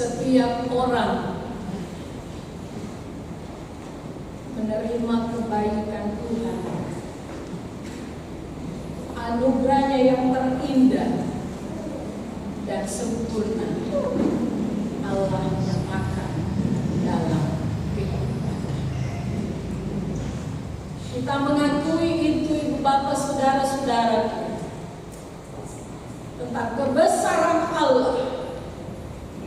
setiap orang menerima kebaikan Tuhan, anugerahnya yang terindah dan sempurna Allah nyatakan dalam kehidupan. Kita mengakui itu, ibu bapak saudara-saudara, tentang kebesaran Allah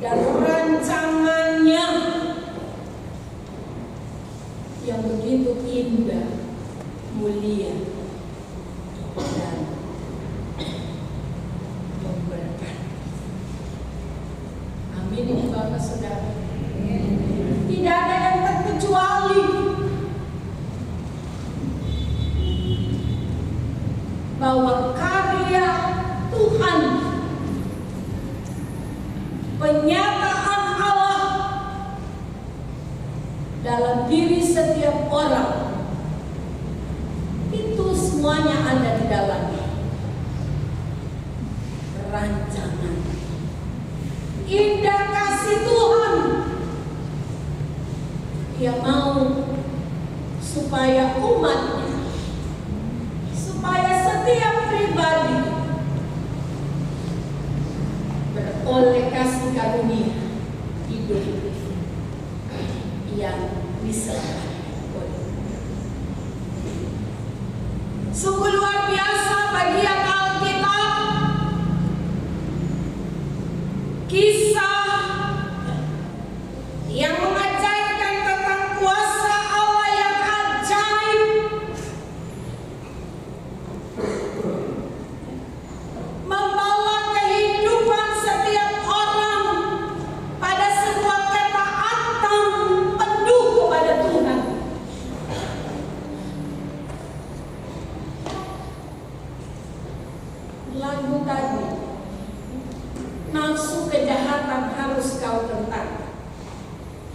dan rancangannya yang begitu indah, mulia, dan memberkati. Amin, ibu bapak saudara. Tidak ada yang terkecuali bahwa karya Tuhan, penyataan Allah dalam diri setiap orang, itu semuanya ada di dalamnya. Rancangan indah kasih Tuhan, Dia mau supaya umatnya, supaya setiap pribadi beroleh kasih karunia hidup yang disertai oleh. Sungguh luar biasa bagian Alkitab, kisah yang mengajarkan tentang kuasa Allah yang ajaib, membawa kehidupan setiap orang pada sebuah ketaatan penuh kepada Tuhan. Lagu tadi, nafsu kejahatan harus kau tentang,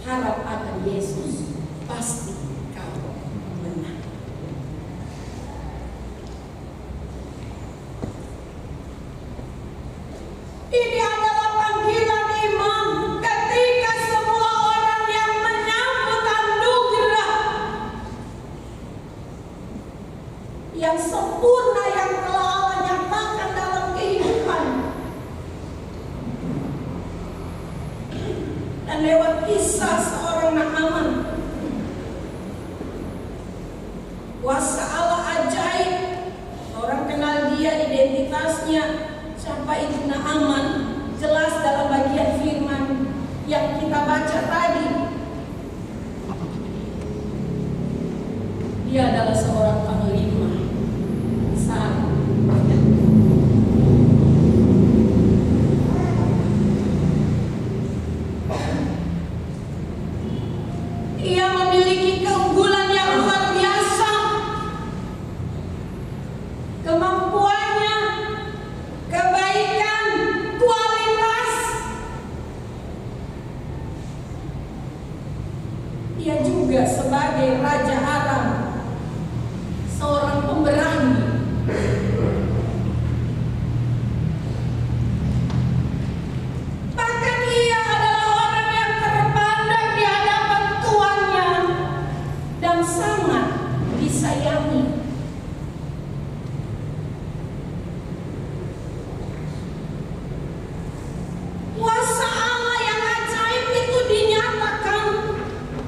harap akan Yesus, pasti kau menang. Ini adalah panggilan iman ketika semua orang yang menyambut anugerah yang sempurna yang telah Allah nyatakan dalam kehidupan, dan lewat kisah seorang Naaman, kuasa Allah ajaib. Orang kenal dia, identitasnya siapa itu Naaman, jelas dalam bagian firman yang kita baca tadi. Dia adalah seorang panglima besar. Ia memiliki keunggulan yang luar biasa, kemampuannya, kebaikan, kualitas. Ia juga sebagai Raja Aram, seorang pemberani. Bahkan ia adalah orang yang terpandang di hadapan tuannya dan sangat disayangi. Kuasa Allah yang ajaib itu dinyatakan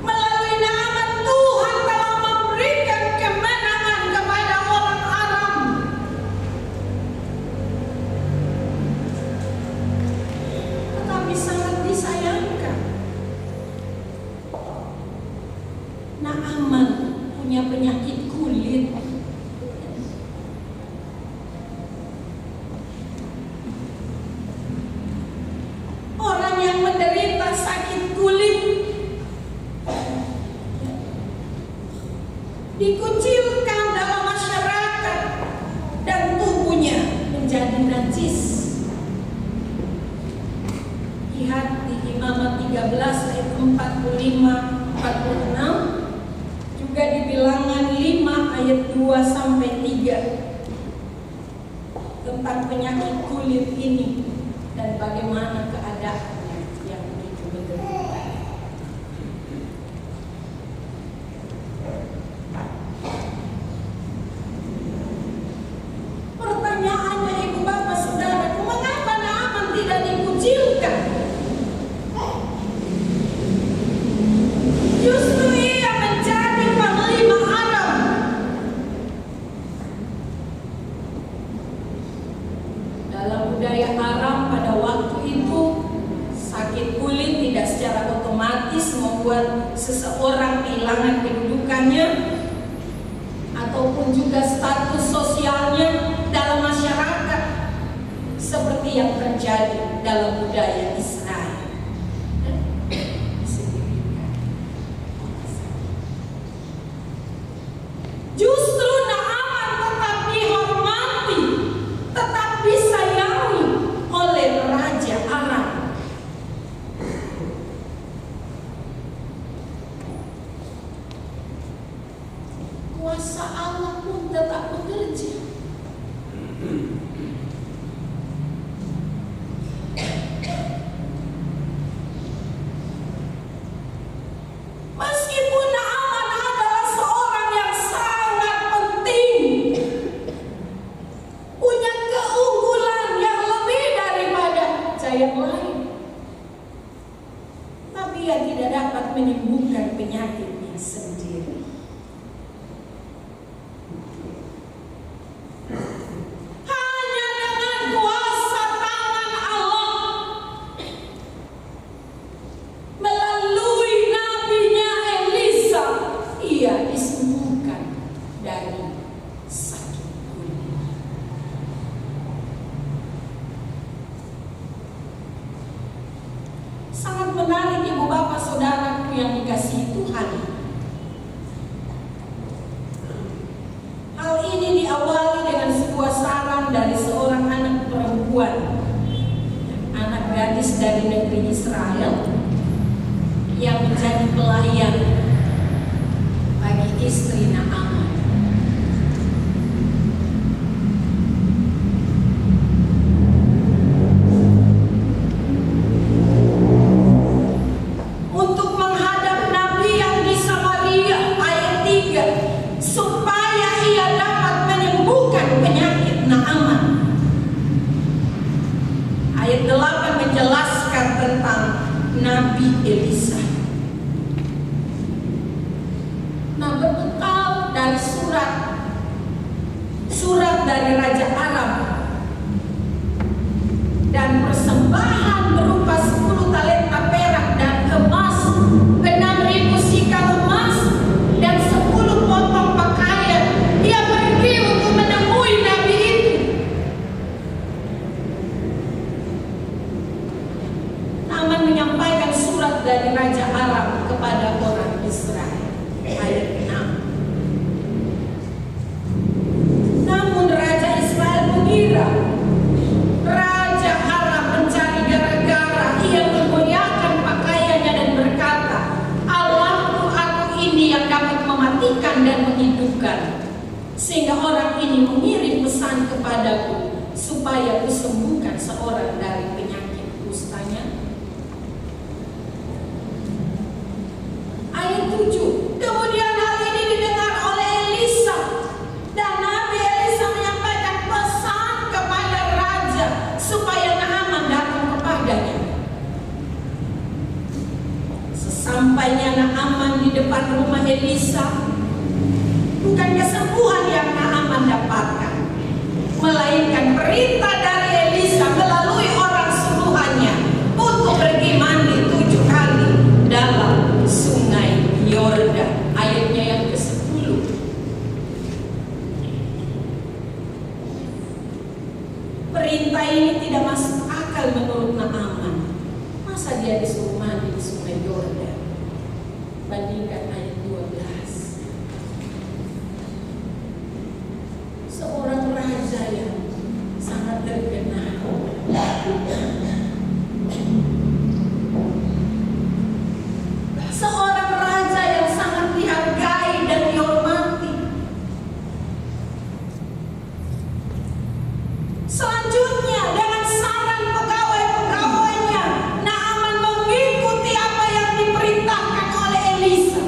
melalui Naaman. Tuhan telah memberikan kemenangan kepada orang Aram. Tetapi sangat disayangkan, Naaman punya penyakit kulit. Orang yang menderita sakit kulit dikucilkan dalam masyarakat dan tubuhnya menjadi najis. Lihat di Imamat 13 ayat 45-46, juga di Bilangan 5 ayat 2-3 tentang penyakit kulit ini dan bagaimana keadaannya yang begitu budaya Aram pada waktu itu, sakit kulit tidak secara otomatis membuat seseorang kehilangan kedudukannya ataupun juga status sosialnya dalam masyarakat, seperti yang terjadi dalam budaya Israel. Justru Naaman tetap dihormati, tetap disayangi oleh Raja Aram. Kuasa Allah pun tetap bekerja. Meskipun Naaman adalah seorang yang sangat penting, punya keunggulan yang lebih daripada yang lain, tapi ia tidak dapat menyembuhkan penyakitnya sendiri. Hanya dengan kuasa tangan Allah melalui nabinya Elisa, ia disembuhkan dari sakit kulit. Sangat menarik ibu bapak saudaraku yang dikasihi Tuhan. Hal ini diawali dengan sebuah saran dari seorang anak perempuan, anak gadis dari negeri Israel, yang menjadi pelayan bagi istri Naaman. Untuk menghadap Nabi yang di Samaria, ayat 3, supaya ia dapat menyembuhkan penyakit Naaman. Ayat 8 menjelaskan tentang Nabi Elisa. Nah, berbekal dari surat dari Raja Aram dan persembahan berupa 10 talenta perak dan emas, 6.000 sikal emas, dan 10 potong pakaian, ia pergi untuk menemui Nabi itu. Naaman menyampaikan surat dari Raja Aram kepada orang Israel. Ayat 6. Namun Raja Israel mengira Raja Aram mencari gara-gara. Ia memuliakan pakaiannya dan berkata, Allahku aku ini yang dapat mematikan dan menghidupkan. Sehingga orang ini mengirim pesan kepadaku supaya kusembuhkan seorang dari penyakit kustanya. Ayat 7. Kemudian hal ini didengar oleh Elisa, dan Nabi Elisa menyampaikan pesan kepada raja supaya Naaman datang kepadanya. Sesampainya Naaman di depan rumah Elisa, bukan kesembuhan yang Naaman dapatkan, melainkan perintah dari Elisa melalui orang suruhannya untuk pergi mandi 7 kali dalam sungai Yordan. Ayatnya yang ke-10. Perintah ini tidak masuk akal menurut Naaman. Masa dia disuruh mandi di sungai Yordan? Bandingkan ayat 12. Seorang raja yang sangat terkenal, seorang raja yang sangat dihargai dan dihormati. Selanjutnya, dengan saran pegawai-pegawainya, Naaman mengikuti apa yang diperintahkan oleh Elisa,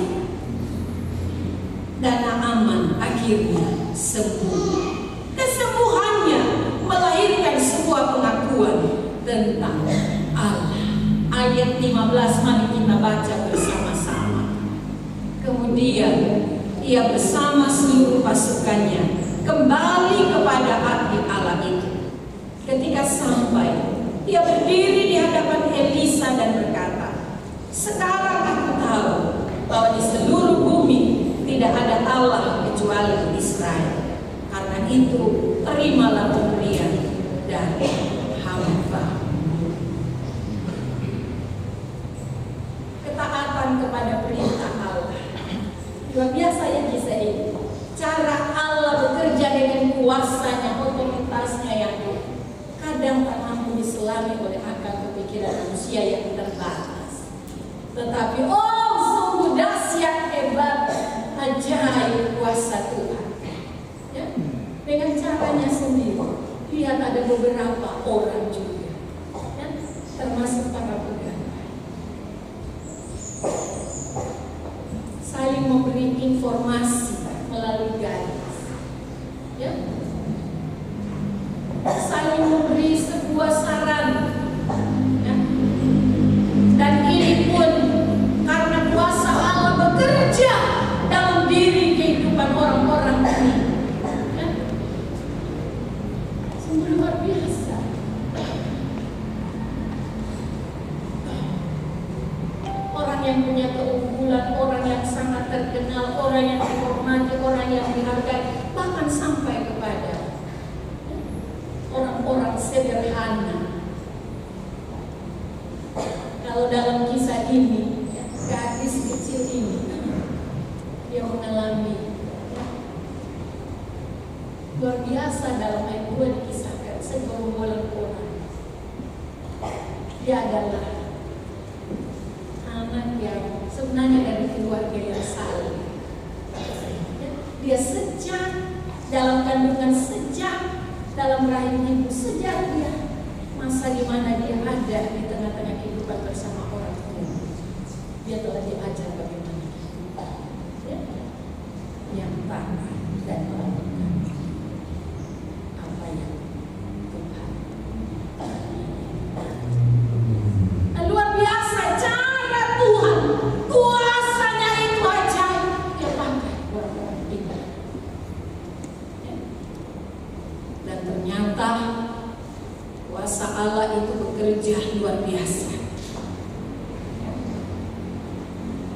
dan Naaman akhirnya sembuh. Kesembuhannya melahirkan sebuah pengakuan tentang Allah. Ayat 15 mari kita baca bersama-sama. Kemudian ia bersama seluruh pasukannya kembali kepada abdi Allah itu ke Ketika sampai, dia berdiri di hadapan Elisa dan berkata, "Sekarang aku tahu bahwa di seluruh bumi tidak ada Allah kecuali Israel. Karena itu, terimalah pemberian dari hamba." Ketaatan kepada perintah Allah. Luar biasa ya kisah ini. Cara Allah bekerja dengan kuasanya, otoritasnya yang kadang tak mampu diselami oleh akal kepikiran manusia yang terbatas. Tetapi sungguh dahsyat, hebat, ajaib kuasa Tuhan. Ya? Dengan caranya sendiri. Lihat ada beberapa orang juga, ya? Termasuk para pegawai, saling memberi informasi melalui garis, ya? Saling memberi sebuah saran, ya? Dan ini pun karena kuasa Allah bekerja dalam diri kehidupan orang-orang ini, ya? Sungguh luar biasa. Orang yang punya keunggulan, orang yang sangat terkenal, orang yang dihormati, orang yang dihargai, bahkan sampai kepada orang-orang sederhana. Kalau dalam kisah ini, gadis kecil ini, dia mengalami luar biasa. Dalam ayat 2 dikisahkan segerombolan orang. Dia adalah anak yang sebenarnya dari keluarga yang saleh. Dia sejak dalam kandungan, sejak dalam rahim ibu, sejak dia masa di mana dia ada di tengah-tengah kehidupan bersama orang tua, dia telah diajar bagaimana hidup, ya? Yang taat dan melakukan apa yang Tuhan. Luar biasa cara Tuhan, kuasanya itu ajaib. Dia pakai orang-orang kita, ya? Dan ternyata kuasa Allah itu bekerja luar biasa.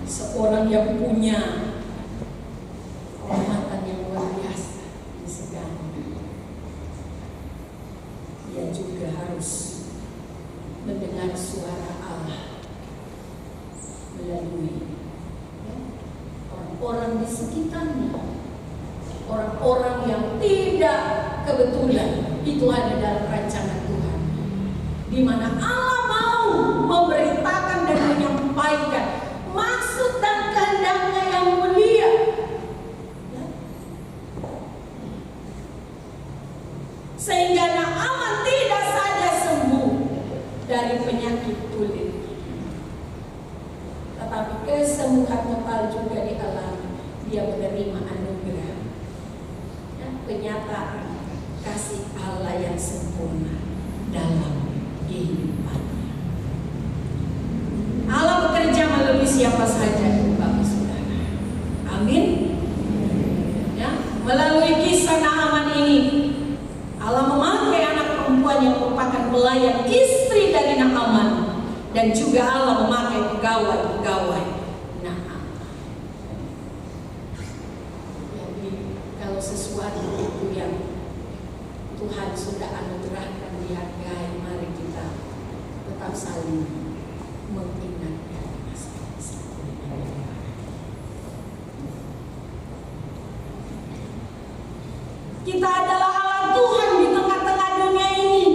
Seorang yang punya kehormatan yang luar biasa disegani, dia juga harus mendengar suara Allah melalui orang-orang di sekitarnya, orang-orang yang tidak kebetulan. Itu ada dalam rancangan Tuhan, di mana Allah mau memberitakan dan menyampaikan maksud dan kehendaknya yang mulia, ya? Sehingga Naaman tidak saja sembuh dari penyakit kulit, tetapi kesembuhan total juga dialami. Dia menerima anugerah, ya? Penyataan kasih Allah yang sempurna dalam kehidupannya. Allah bekerja melalui siapa saja, Bapak Saudara. Amin. Ya, melalui kisah Naaman ini, Allah memakai anak perempuan yang merupakan pelayan istri dari Naaman, dan juga Allah memakai pegawai-pegawai Naaman. Jadi kalau sesuatu itu yang Tuhan sudah anugerahkan, dihargai, mari kita tetap saling mengingatkan masalah-masalah. Kita adalah alat Tuhan di tengah-tengah dunia ini.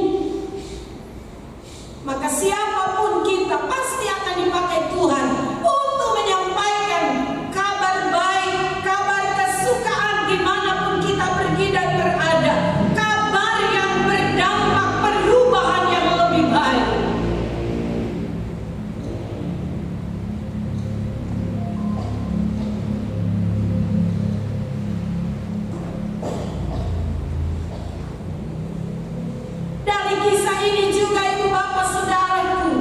Maka siapapun kita pasti akan dipakai Tuhan untuk menyampaikan kabar baik, kabar kesukaan dimanapun kita pergi dan berada. Kabar yang berdampak perubahan yang lebih baik. Dari kisah ini juga Ibu Bapak Saudaraku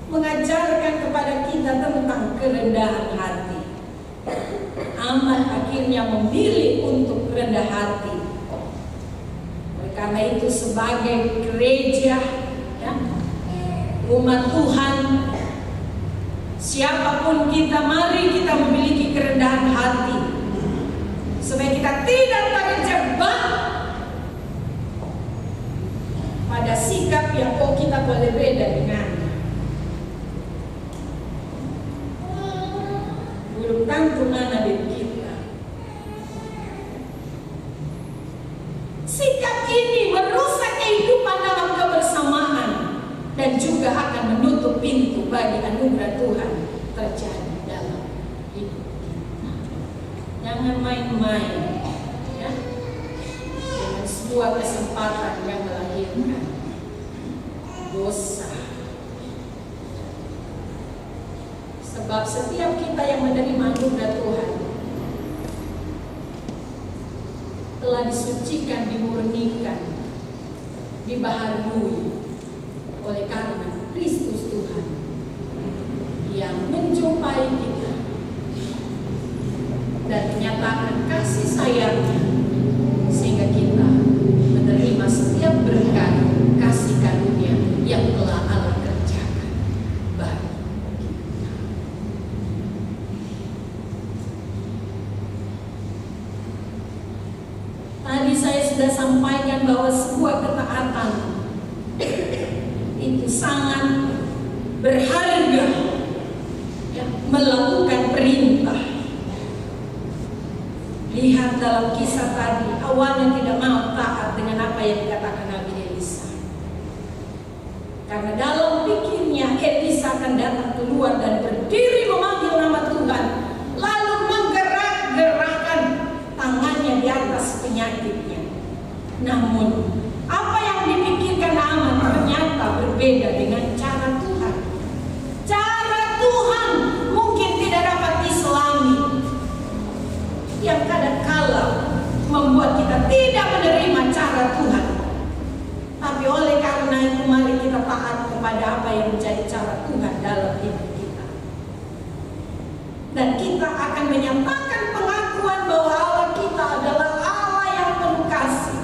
mengajarkan kepada kita tentang kerendahan hati. Aman akhirnya memilih untuk rendah hati. Karena itu sebagai gereja, ya, umat Tuhan, siapapun kita, mari kita memiliki kerendahan hati supaya kita tidak terjebak pada sikap yang kita boleh beda dengannya. Belum tentu mana kita. Sikap ini merusak kehidupan dalam kebersamaan dan juga akan menutup pintu bagi anugerah Tuhan terjadi dalam hidup kita. Jangan main-main, ya, dengan sebuah kesempatan yang melahirkan dosa. Sebab setiap kita yang menerima anugerah Tuhan telah disucikan, dimurnikan, dibaharui oleh karena Kristus Tuhan yang menjumpai kita dan menyatakan kasih sayangnya sehingga kita menerima setiap berkat kasih karunia yang telah Allah kerjakan bagi kita. Tadi saya sudah sampaikan bahwa sebuah ketaatan itu sangat berharga, ya, melakukan perintah. Lihat dalam kisah tadi, awalnya tidak mau taat dengan apa yang dikatakan Nabi Elisa. Karena dalam pikirnya Elisa akan datang keluar dan berdiri memanggil nama Tuhan, lalu menggerak-gerakkan tangannya di atas penyakitnya. Namun apa yang dipikirkan Naaman ternyata berbeda dengan cara Tuhan. Cara Tuhan mungkin tidak dapat diselami, yang kadang-kala membuat kita tidak menerima cara Tuhan. Tapi oleh karena itu mari kita taat kepada apa yang menjadi cara Tuhan dalam hidup kita. Dan kita akan menyatakan pengakuan bahwa Allah kita adalah Allah yang penuh kasih.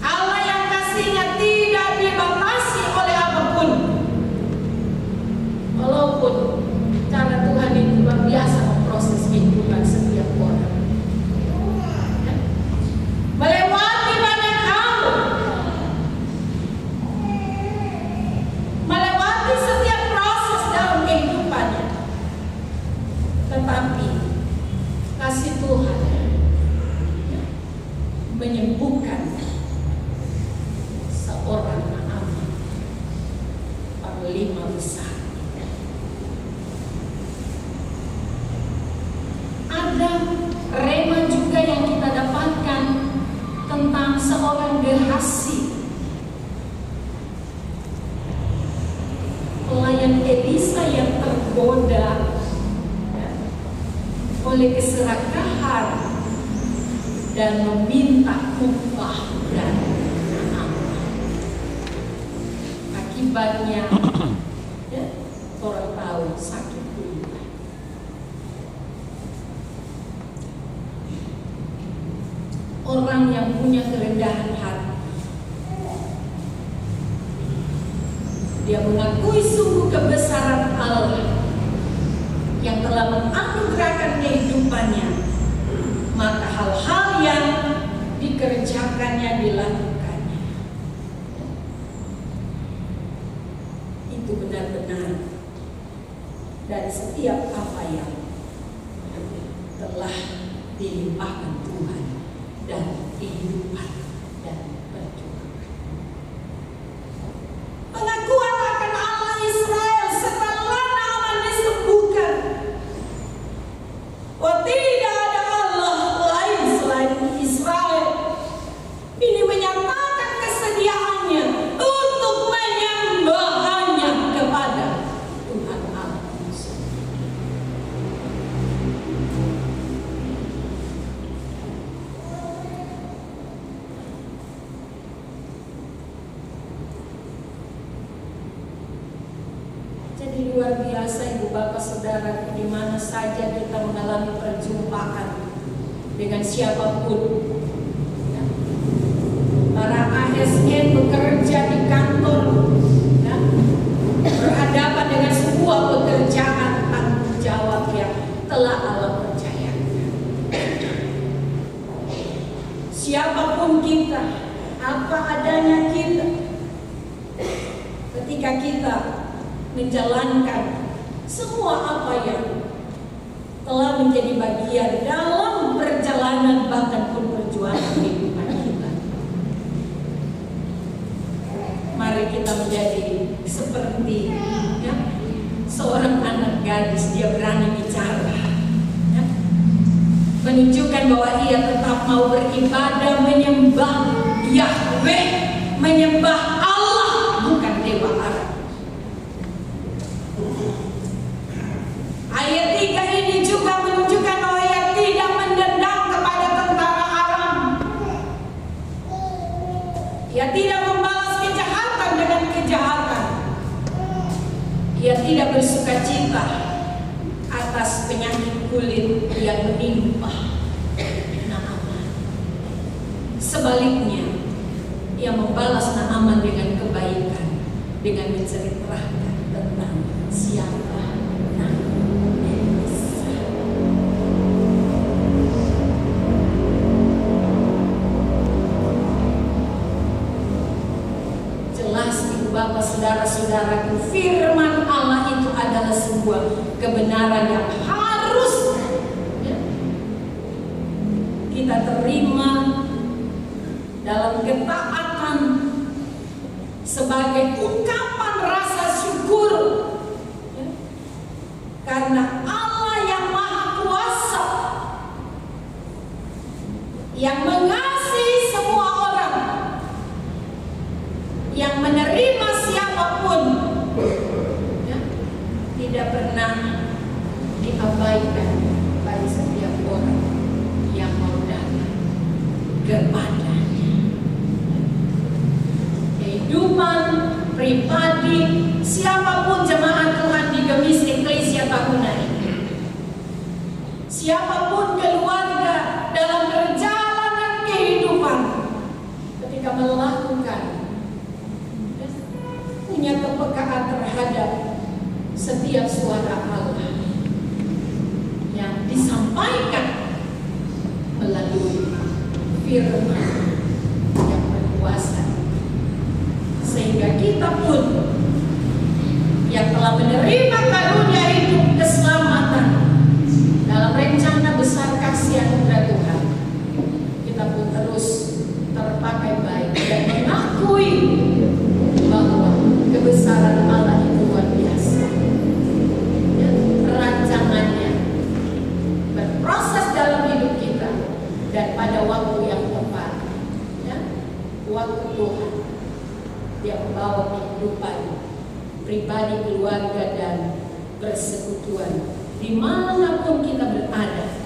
Allah yang kasihnya tidak dibatasi oleh apapun. Walaupun cara Tuhan itu luar biasa memproses kehidupan setiap orang, melewati banyak hal, melewati setiap proses dalam kehidupannya. Tetapi kasih Tuhan menyembuhkan seorang Naaman, panglima besar. Ada rema juga yang kita dapatkan tentang seorang Gehazi, pelayan Elisa yang tergoda, ya, oleh keserakahan dan meminta upah dari Naaman. Akibatnya, ya, orang tahu sakit kulit. Orang yang punya kerendahan hati, dia mengakui sungguh kebesaran Allah yang telah menganugerahkan kehidupannya, maka hal-hal yang dikerjakannya, dilakukannya itu benar-benar dari setiap apa yang telah dilimpahkan Tuhan dan kehidupan dan perjuangan. Pengakuan akan Allah Israel setelah Naaman disembuhkan. Oh, tidak ada Allah lain selain Israel. Ini menyatakan kesediaannya untuk menyembah hanya kepada Tuhan Allah. Jadi luar biasa Ibu Bapak Saudara, di mana saja kita mengalami perjumpaan dengan siapapun, ya, para apapun kita, apa adanya kita, ketika kita menjalankan semua apa yang telah menjadi bagian dalam perjalanan bahkan pun perjuangan kehidupan kita, mari kita menjadi seperti seorang anak gadis. Dia berani bicara, menunjukkan bahwa ia tetap mau beribadah, menyembah Yahweh, menyembah Allah, bukan dewa Arab. Ayat 3 ini juga menunjukkan bahwa ia tidak mendendam kepada tentara Aram. Ia tidak membalas kejahatan dengan kejahatan. Ia tidak bersukacita atas penyakit kulit yang menimpa Naaman. Sebaliknya, ia membalas Naaman dengan kebaikan, dengan menceritakan tentang siapa Naaman. Jelas ibu bapak saudara-saudaraku, firman Allah itu adalah sebuah kebenaran yang harus kita terima dalam ketaatan sebagai ungkapan rasa syukur, karena Allah yang Maha Kuasa, yang mengasihi semua orang, yang menerima siapapun, tidak pernah diabaikan bagi setiap orang yang mau datang kepadanya. Kehidupan pribadi siapapun jemaat Tuhan di Gemis Eklesia tahunan ini, siapapun keluarga dalam perjalanan kehidupan, ketika melakukan, punya kepekaan terhadap setiap suara Allah yang disampaikan melalui firman yang berkuasa, sehingga kita pun yang telah menerima karunia hidup keselamatan dalam rencana besar kasih anugerah Tuhan, kita pun terus terpakai baik dan mengakui bahwa kebesaran Allah itu luar biasa. Rancangannya berproses dalam hidup kita, dan pada waktu yang tepat, waktu Tuhan, Dia membawa kehidupan pribadi, keluarga, dan persekutuan dimanapun kita berada,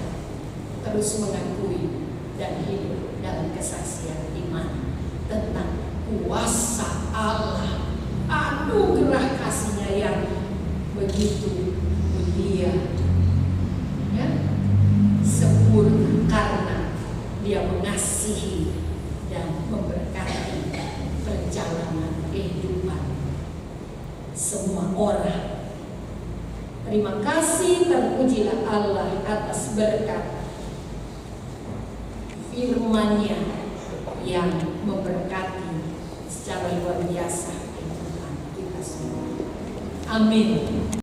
terus mengakui dan hidup dalam kesaksian iman tentang kuasa Allah, anugerah kasih-Nya yang begitu mulia, sempurna, karena Dia mengasihi dan memberkati perjalanan kehidupan semua orang. Terima kasih, terpujilah Allah atas berkat firman-Nya yang memberkati secara luar biasa kehidupan kita semua. Amin.